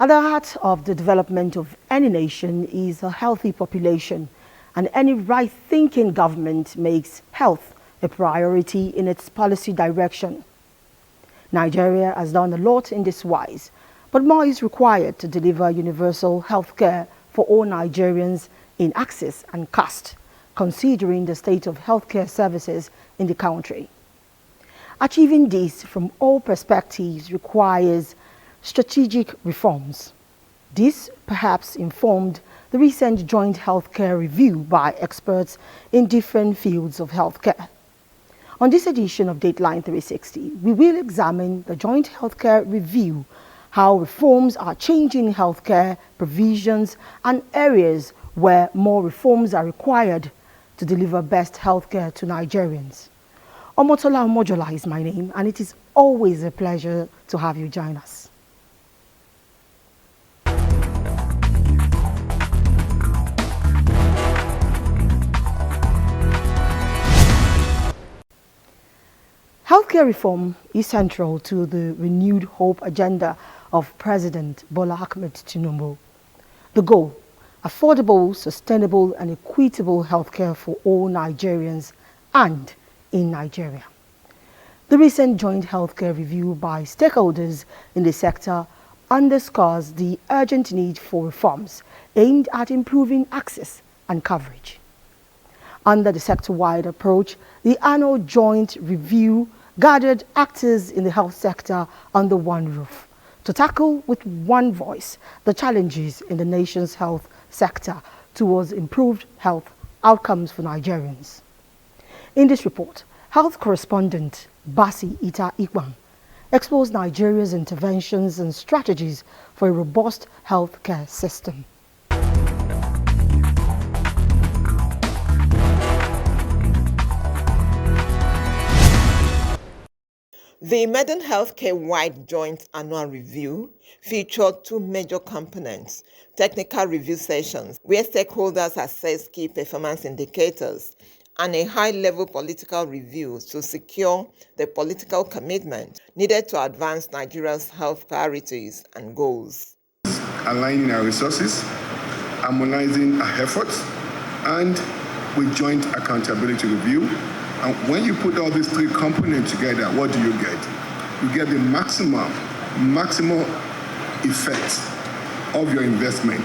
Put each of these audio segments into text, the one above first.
At the heart of the development of any nation is a healthy population, and any right-thinking government makes health a priority in its policy direction. Nigeria has done a lot in this wise, but more is required to deliver universal health care for all Nigerians in access and cost, considering the state of healthcare services in the country. Achieving this from all perspectives requires strategic reforms. This perhaps informed the recent joint healthcare review by experts in different fields of healthcare. On this edition of DATELINE 360, we will examine the joint healthcare review, how reforms are changing healthcare provisions and areas where more reforms are required to deliver best healthcare to Nigerians. Omotola Omojola is my name, and it is always a pleasure to have you join us. Healthcare reform is central to the renewed hope agenda of President Bola Ahmed Tinubu. The goal: affordable, sustainable and equitable healthcare for all Nigerians and in Nigeria. The recent joint healthcare review by stakeholders in the sector underscores the urgent need for reforms aimed at improving access and coverage. Under the sector-wide approach, the annual joint review gathered actors in the health sector under one roof to tackle with one voice the challenges in the nation's health sector towards improved health outcomes for Nigerians. In this report, health correspondent Basi Ita Ikwan explores Nigeria's interventions and strategies for a robust healthcare system. The Maiden Healthcare-wide Joint Annual Review featured two major components: technical review sessions, where stakeholders assess key performance indicators, and a high-level political review to secure the political commitment needed to advance Nigeria's health priorities and goals. Aligning our resources, harmonizing our efforts, and with joint accountability review. And when you put all these three components together, what do you get? You get the maximum effect of your investment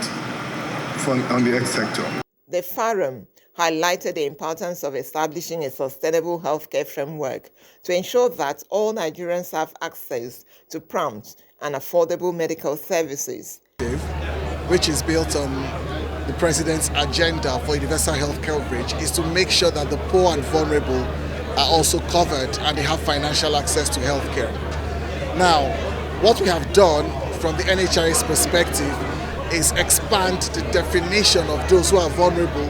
on the health sector. The forum highlighted the importance of establishing a sustainable healthcare framework to ensure that all Nigerians have access to prompt and affordable medical services, which is built on the President's agenda for universal health coverage, is to make sure that the poor and vulnerable are also covered and they have financial access to health care. Now, what we have done from the NHI's perspective is expand the definition of those who are vulnerable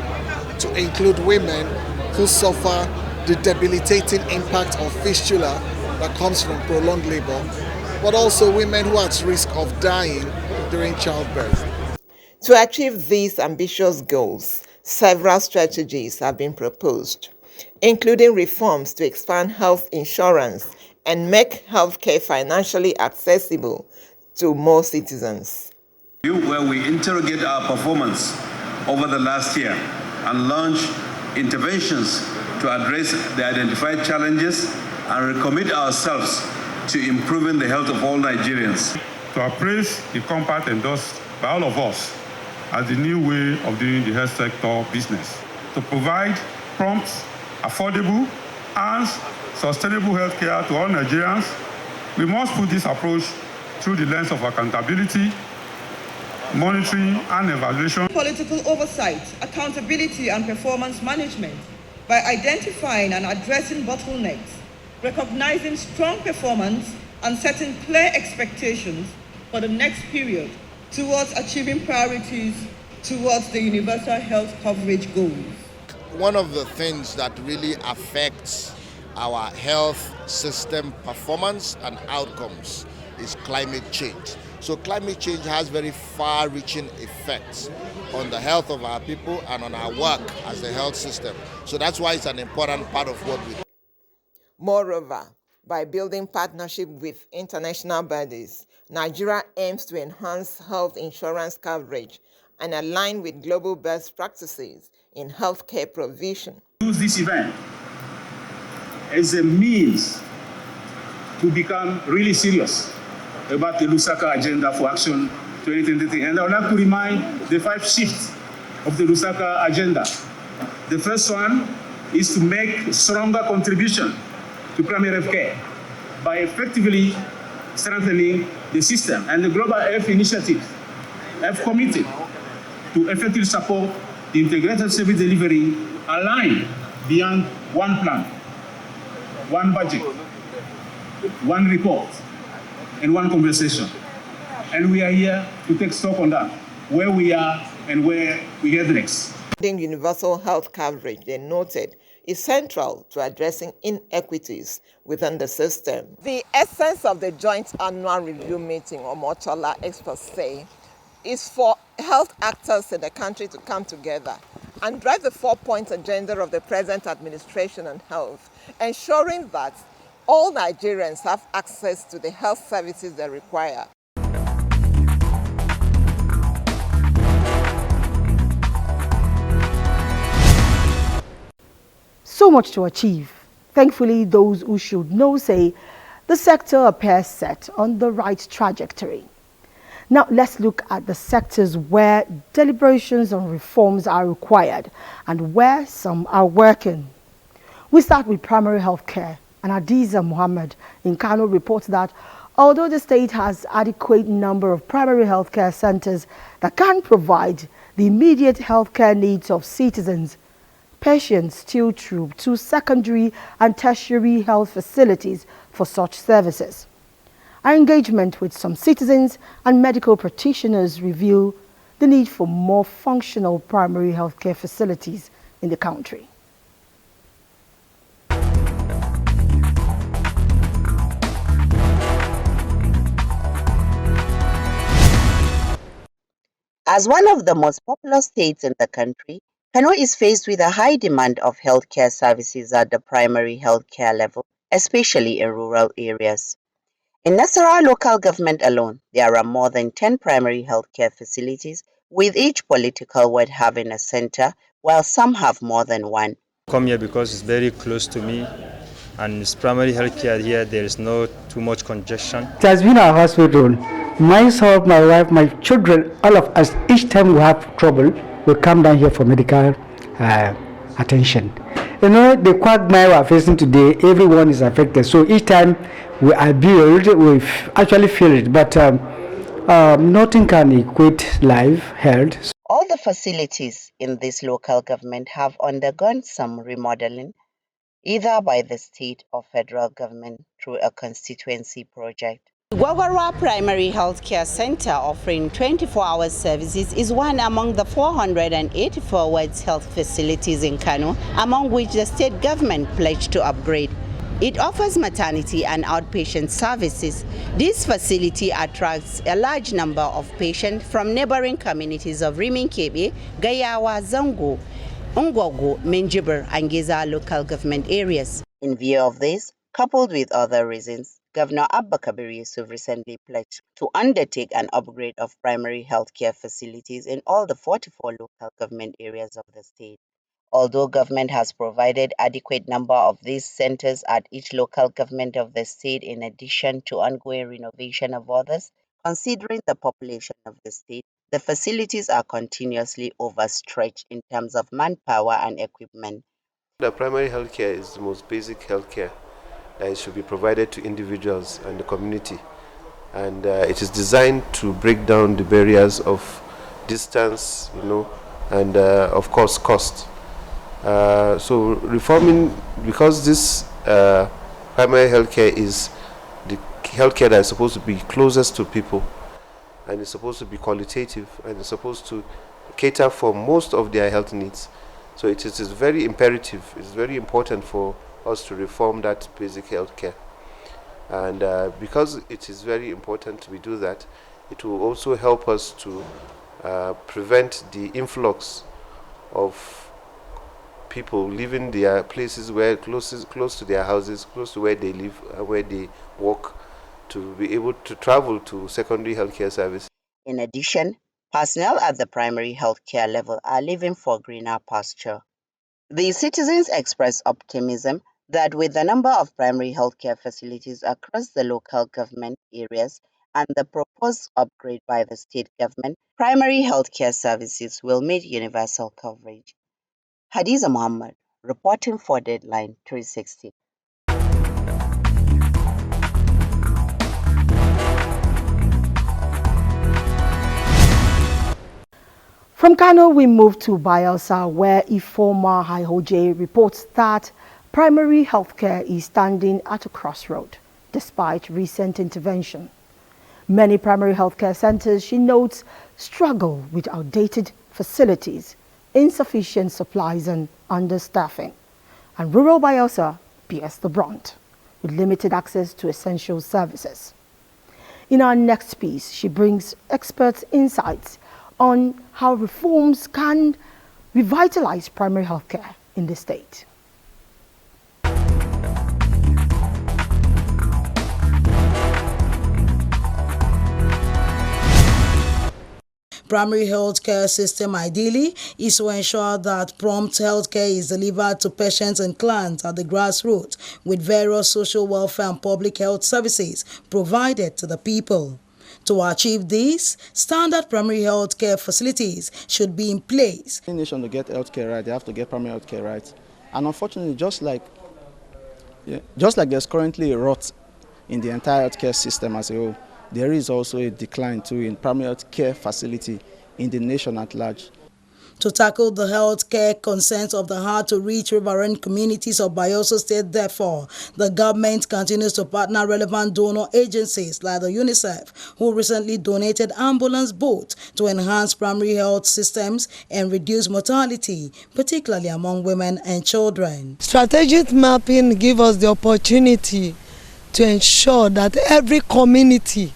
to include women who suffer the debilitating impact of fistula that comes from prolonged labor, but also women who are at risk of dying during childbirth. To achieve these ambitious goals, several strategies have been proposed, including reforms to expand health insurance and make healthcare financially accessible to more citizens. Where we interrogate our performance over the last year and launch interventions to address the identified challenges and recommit ourselves to improving the health of all Nigerians. To appraise the compact endorsed by all of us as the new way of doing the health sector business. To provide prompt, affordable, and sustainable health care to all Nigerians, we must put this approach through the lens of accountability, monitoring and evaluation. Political oversight, accountability and performance management by identifying and addressing bottlenecks, recognizing strong performance and setting clear expectations for the next period towards achieving priorities towards the universal health coverage goals. One of the things that really affects our health system performance and outcomes is climate change. So climate change has very far-reaching effects on the health of our people and on our work as the health system. So that's why it's an important part of what we do. Moreover, By building partnership with international bodies, Nigeria aims to enhance health insurance coverage and align with global best practices in healthcare provision. Use this event as a means to become really serious about the Lusaka Agenda for Action 2023. And I would like to remind the 5 shifts of the Lusaka Agenda. The first one is to make stronger contribution to primary health care by effectively strengthening the system. And the Global Health Initiative have committed to effectively support the integrated service delivery aligned beyond one plan, one budget, one report, and one conversation. And we are here to take stock on that, where we are and where we head next. Universal health coverage, they noted, is central to addressing inequities within the system. The essence of the joint annual review meeting, or Mochola experts say, is for health actors in the country to come together and drive the 4-point agenda of the present administration on health, ensuring that all Nigerians have access to the health services they require. So much to achieve. Thankfully, those who should know say the sector appears set on the right trajectory. Now, let's look at the sectors where deliberations on reforms are required and where some are working. We start with primary health care, and Adiza Muhammad in Kano reports that although the state has adequate number of primary health care centers that can provide the immediate health care needs of citizens, patients still troop to secondary and tertiary health facilities for such services. Our engagement with some citizens and medical practitioners reveal the need for more functional primary health care facilities in the country. As one of the most populous states in the country, Kano is faced with a high demand of healthcare services at the primary healthcare level, especially in rural areas. In Nasarawa local government alone, there are more than 10 primary healthcare facilities, with each political ward having a center, while some have more than one. Come here because it's very close to me, and it's primary healthcare here. There is no too much congestion. It has been our hospital. Myself, my wife, my children, all of us, each time we have trouble, we come down here for medical attention. You know, the quagmire we are facing today, everyone is affected. So each time we are billed, we actually feel it. But nothing can equate life, health. All the facilities in this local government have undergone some remodeling, either by the state or federal government through a constituency project. Gwagwarwa Primary Health Care Center, offering 24-hour services, is one among the 484 wards health facilities in Kano, among which the state government pledged to upgrade. It offers maternity and outpatient services. This facility attracts a large number of patients from neighboring communities of Riminkebe, Gayawa, Zango, Ngwogo, Minjibir, and Geza local government areas. In view of this, coupled with other reasons, Governor Abba Kabir Yusuf recently pledged to undertake an upgrade of primary health care facilities in all the 44 local government areas of the state. Although government has provided adequate number of these centers at each local government of the state in addition to ongoing renovation of others, considering the population of the state, the facilities are continuously overstretched in terms of manpower and equipment. The primary health care is the most basic health care. It should be provided to individuals and the community, and it is designed to break down the barriers of distance, and of course cost. So reforming, because this primary healthcare is the healthcare that is supposed to be closest to people, and it's supposed to be qualitative, and it's supposed to cater for most of their health needs. So it is very imperative, it's very important for us to reform that basic health care, and because it is very important we do that, it will also help us to prevent the influx of people leaving their places where close to their houses, close to where they live, where they work, to be able to travel to secondary healthcare services. In addition, personnel at the primary healthcare level are living for greener pasture. The citizens express optimism that with the number of primary healthcare facilities across the local government areas and the proposed upgrade by the state government, primary healthcare services will meet universal coverage. Hadiza Muhammad, reporting for Deadline 360. From Kano, we move to Bayelsa, where Ifoma Haihoje reports that primary healthcare is standing at a crossroad, despite recent intervention. Many primary healthcare centers, she notes, struggle with outdated facilities, insufficient supplies and understaffing. And rural Bayelsa bears the brunt, with limited access to essential services. In our next piece, she brings experts' insights on how reforms can revitalize primary healthcare in the state. Primary healthcare system ideally is to ensure that prompt healthcare is delivered to patients and clients at the grassroots, with various social welfare and public health services provided to the people. To achieve this, standard primary health care facilities should be in place. In the nation to get health care right, they have to get primary health care right. And unfortunately, just like there's currently a rot in the entire health care system as a whole, there is also a decline too in primary health care facility in the nation at large. To tackle the health care concerns of the hard-to-reach riverine communities of Bayelsa State, therefore, the government continues to partner relevant donor agencies like the UNICEF, who recently donated ambulance boats to enhance primary health systems and reduce mortality, particularly among women and children. Strategic mapping gives us the opportunity to ensure that every community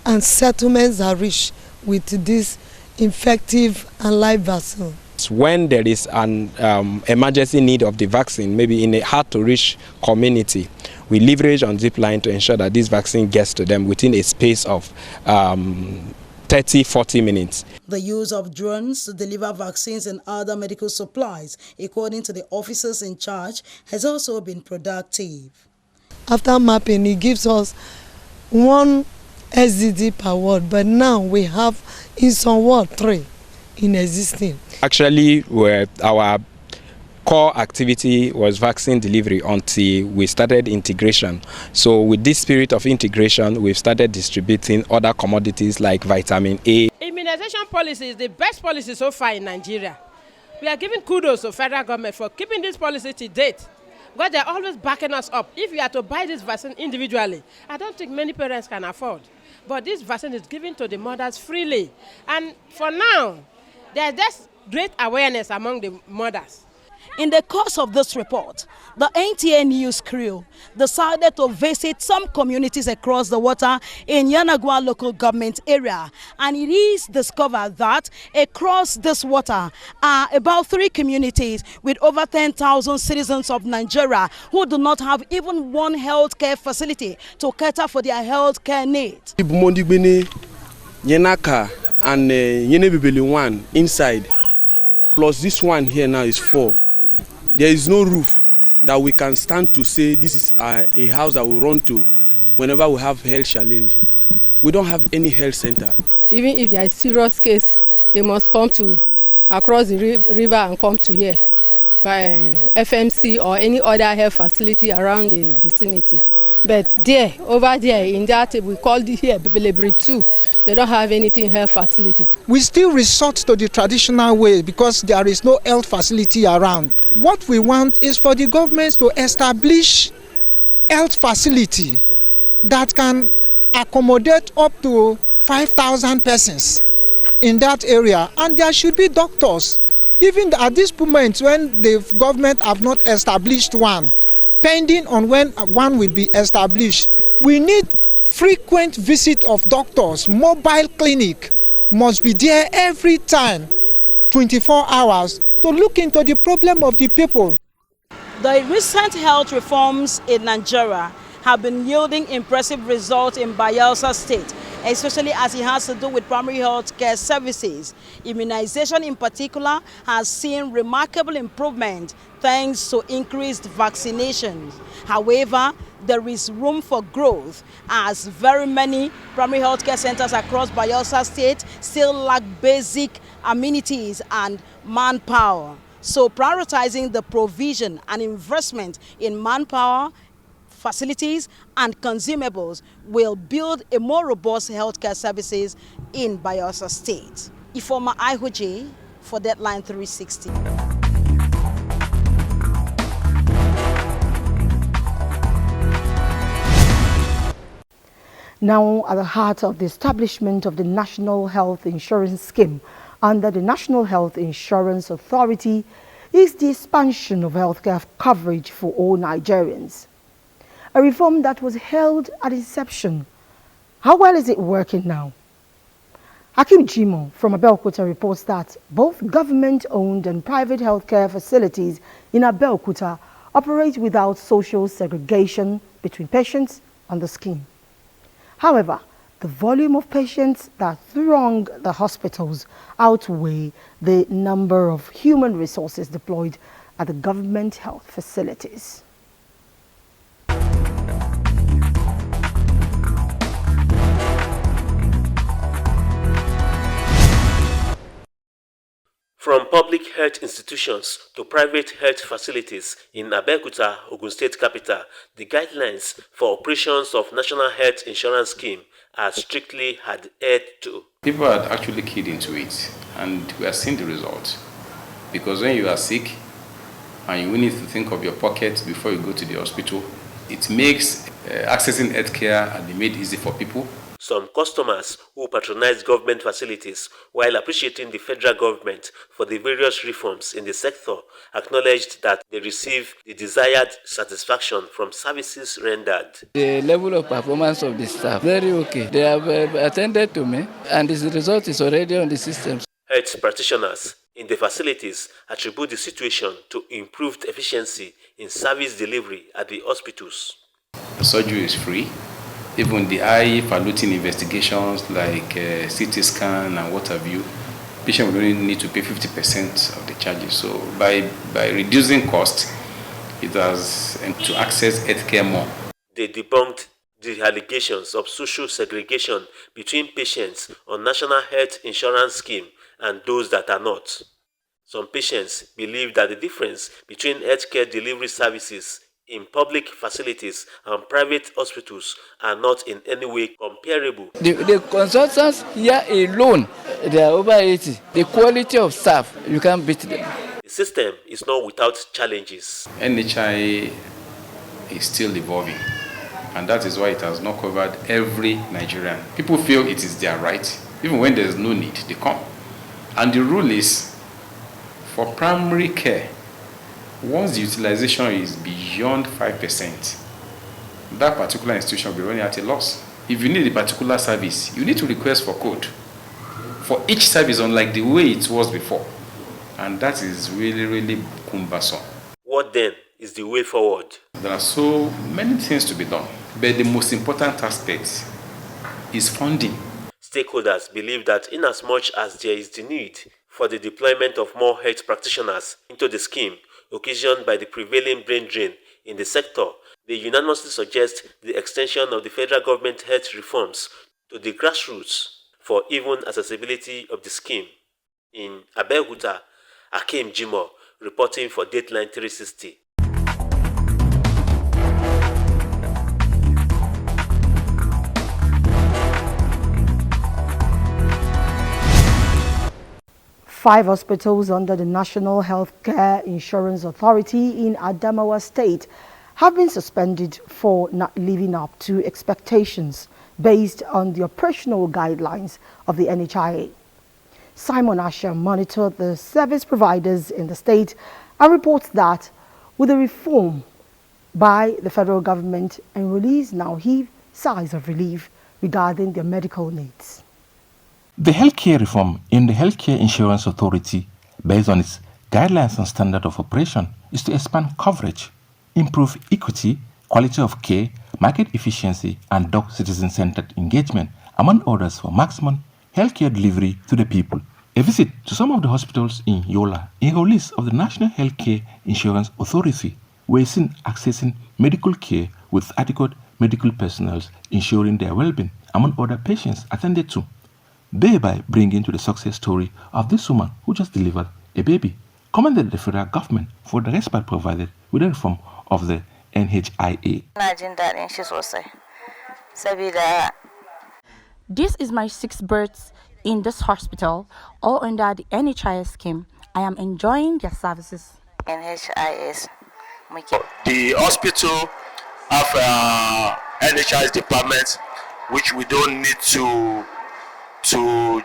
and settlements are reached with this effective and live vaccine. When there is an emergency need of the vaccine, maybe in a hard-to-reach community, we leverage on DATELINE to ensure that this vaccine gets to them within a space of 30-40 minutes. The use of drones to deliver vaccines and other medical supplies, according to the officers in charge, has also been productive. After mapping, it gives us 1 SDD per ward, but now we have in some ward 3 in existing. Actually, our core activity was vaccine delivery until we started integration. So with this spirit of integration, we've started distributing other commodities like vitamin A. Immunization policy is the best policy so far in Nigeria. We are giving kudos to federal government for keeping this policy to date, because they're always backing us up. If you are to buy this vaccine individually, I don't think many parents can afford. But this vaccine is given to the mothers freely. And for now, there's just great awareness among the mothers. In the course of this report, the NTA news crew decided to visit some communities across the water in Yanagwa local government area, and it is discovered that across this water are about 3 communities with over 10,000 citizens of Nigeria who do not have even one healthcare facility to cater for their healthcare needs. Yenaka and Yenebibeli 1 inside, plus this one here now is 4. There is no roof that we can stand to say this is a house that we run to whenever we have health challenge. We don't have any health center. Even if there is serious case, they must come to across the river and come to here by FMC or any other health facility around the vicinity. But there, over there, in that we call it here Bebelebri 2, they don't have anything health facility. We still resort to the traditional way because there is no health facility around. What we want is for the government to establish health facility that can accommodate up to 5,000 persons in that area, and there should be doctors. Even at this moment when the government have not established one, pending on when one will be established, we need frequent visit of doctors. Mobile clinic must be there every time, 24 hours, to look into the problem of the people. The recent health reforms in Nigeria have been yielding impressive results in Bayelsa State, especially as it has to do with primary health care services. Immunization in particular has seen remarkable improvement thanks to increased vaccinations. However, there is room for growth as very many primary health care centers across Bayelsa State still lack basic amenities and manpower. So prioritizing the provision and investment in manpower, facilities and consumables will build a more robust healthcare services in Bayelsa State. Ifoma Aihoje for Deadline 360. Now, at the heart of the establishment of the National Health Insurance Scheme under the National Health Insurance Authority is the expansion of healthcare coverage for all Nigerians. A reform that was held at inception. How well is it working now? Hakim Jimo from Abeokuta reports that both government-owned and private healthcare facilities in Abeokuta operate without social segregation between patients on the scheme. However, the volume of patients that throng the hospitals outweigh the number of human resources deployed at the government health facilities. From public health institutions to private health facilities in Abeokuta, Ogun State capital, the guidelines for operations of National Health Insurance Scheme are strictly adhered to. People are actually keyed into it, and we are seeing the results. Because when you are sick and you need to think of your pocket before you go to the hospital, it makes accessing healthcare be made easy for people. Some customers who patronize government facilities while appreciating the federal government for the various reforms in the sector acknowledged that they receive the desired satisfaction from services rendered. The level of performance of the staff, very okay. They have attended to me and the result is already on the system. Health practitioners in the facilities attribute the situation to improved efficiency in service delivery at the hospitals. The surgery is free. Even the high polluting investigations like CT scan and what have you, patient will only need to pay 50% of the charges. So by reducing cost, it has to access healthcare more. They debunked the allegations of social segregation between patients on National Health Insurance Scheme and those that are not. Some patients believe that the difference between healthcare delivery services in public facilities and private hospitals are not in any way comparable. The consultants here alone, they are over 80. The quality of staff, you can't beat them. The system is not without challenges. NHI is still evolving, and that is why it has not covered every Nigerian. People feel it is their right. Even when there is no need, they come. And the rule is, for primary care, once the utilization is beyond 5%, that particular institution will be running at a loss. If you need a particular service, you need to request for code for each service, unlike the way it was before. And that is really, really cumbersome. What then is the way forward? There are so many things to be done, but the most important aspect is funding. Stakeholders believe that inasmuch as there is the need for the deployment of more health practitioners into the scheme, occasioned by the prevailing brain drain in the sector, they unanimously suggest the extension of the federal government health reforms to the grassroots for even accessibility of the scheme. In Abeokuta, Hakim Jimo reporting for Dateline 360. Five hospitals under the National Healthcare Insurance Authority in Adamawa State have been suspended for not living up to expectations based on the operational guidelines of the NHIA. Simon Asher monitored the service providers in the state and reports that with the reform by the federal government, enrollees now heave sighs of relief regarding their medical needs. The healthcare reform in the Healthcare Insurance Authority, based on its guidelines and standard of operation is to expand coverage, improve equity, quality of care, market efficiency, and dog citizen-centered engagement, among others, for maximum healthcare delivery to the people. A visit to some of the hospitals in Yola in a list of the National Healthcare Insurance Authority were seen accessing medical care with adequate medical personnel ensuring their well-being, among other patients attended to, thereby bringing to the success story of this woman who just delivered a baby, commended the federal government for the respite provided with the reform of the NHIA. This is my 6th birth in this hospital, all under the NHIS scheme. I am enjoying their services. NHIS. The hospital have NHIS department, which we don't need to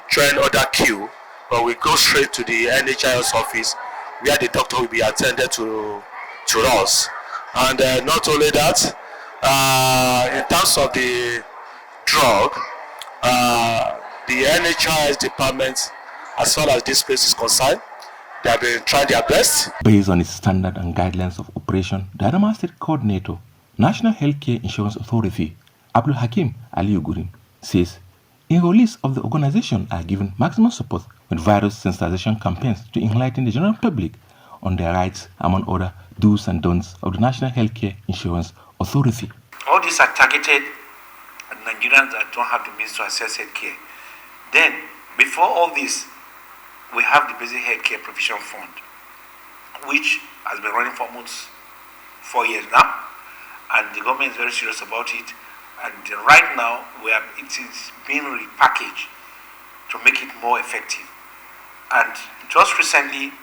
join other queue, but we go straight to the NHIS office where the doctor will be attended to us. And not only that, in terms of the drug, the NHIS department, as far as this place is concerned, they have been trying their best. Based on its standard and guidelines of operation, the Adamawa State Coordinator, National Healthcare Insurance Authority, Abdul Hakim Aliugurin, says enrollees of the organization are given maximum support with various sensitization campaigns to enlighten the general public on their rights, among other do's and don'ts of the National Healthcare Insurance Authority. All these are targeted at Nigerians that don't have the means to access healthcare. Then, before all this, we have the Basic Healthcare Provision Fund, which has been running for almost 4 years now, and the government is very serious about it. And right now, it is being repackaged to make it more effective. And just recently,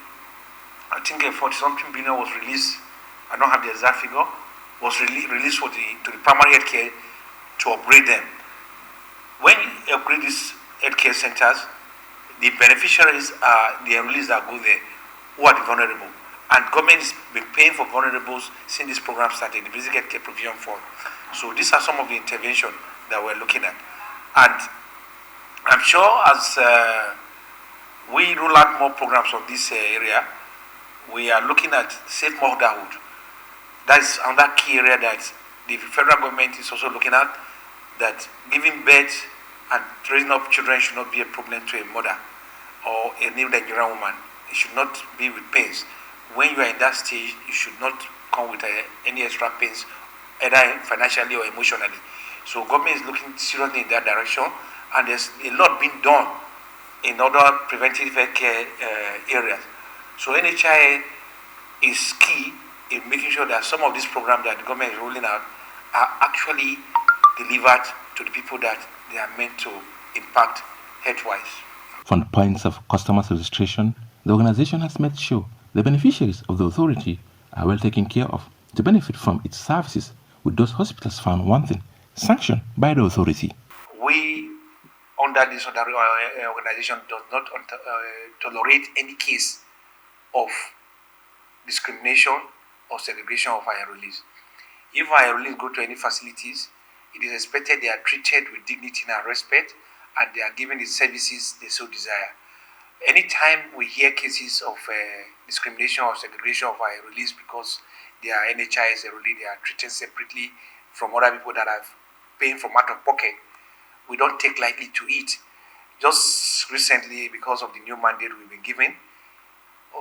I think a 40-something billion was released. I don't have the exact figure. Was released to the primary healthcare to upgrade them. When you upgrade these healthcare centers, the beneficiaries are the enrollees that go there, who are the vulnerable. And government has been paying for vulnerables since this program started, the Basic Healthcare Provision Fund. So these are some of the interventions that we're looking at. And I'm sure as we roll out more programs on this area, we are looking at safe motherhood. That's another key area that the federal government is also looking at, that giving birth and raising up children should not be a problem to a mother or a new Nigerian woman. It should not be with pains. When you are in that stage, you should not come with any extra pains, either financially or emotionally. So government is looking seriously in that direction, and there's a lot being done in other preventive care areas. So NHIA is key in making sure that some of these programs that the government is rolling out are actually delivered to the people that they are meant to impact health-wise. From the points of customer registration, the organization has made sure the beneficiaries of the authority are well taken care of to benefit from its services, with those hospitals found wanting, sanctioned by the authority. We, under this organization, does not tolerate any case of discrimination or segregation of our enrollees. If our enrollees go to any facilities, it is expected they are treated with dignity and respect, and they are given the services they so desire. Anytime we hear cases of discrimination or segregation of our enrollees because they are NHIS enrollees, they are treated separately from other people that are paying from out of pocket, we don't take lightly to it. Just recently, because of the new mandate we've been given,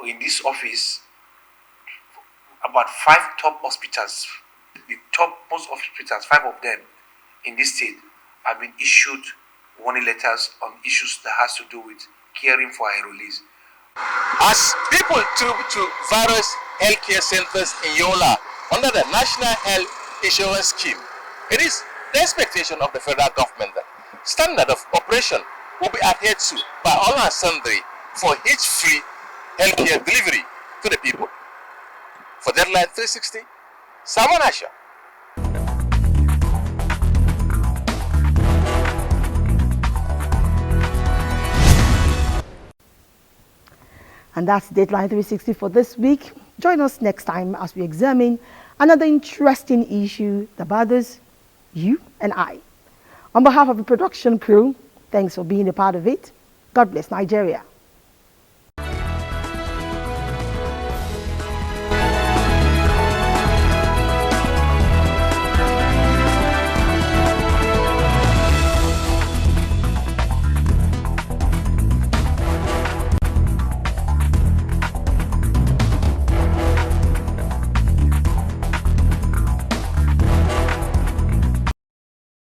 in this office, about 5 top hospitals, the topmost hospitals, 5 of them in this state, have been issued warning letters on issues that has to do with caring for our enrollees. As people to various healthcare centers in Yola under the National Health Insurance Scheme, it is the expectation of the federal government that standard of operation will be adhered to by all and sundry for hitch-free healthcare delivery to the people. For Deadline 360, Salman Asha. And that's Deadline 360 for this week. Join us next time as we examine another interesting issue that bothers you and I. On behalf of the production crew, thanks for being a part of it. God bless Nigeria.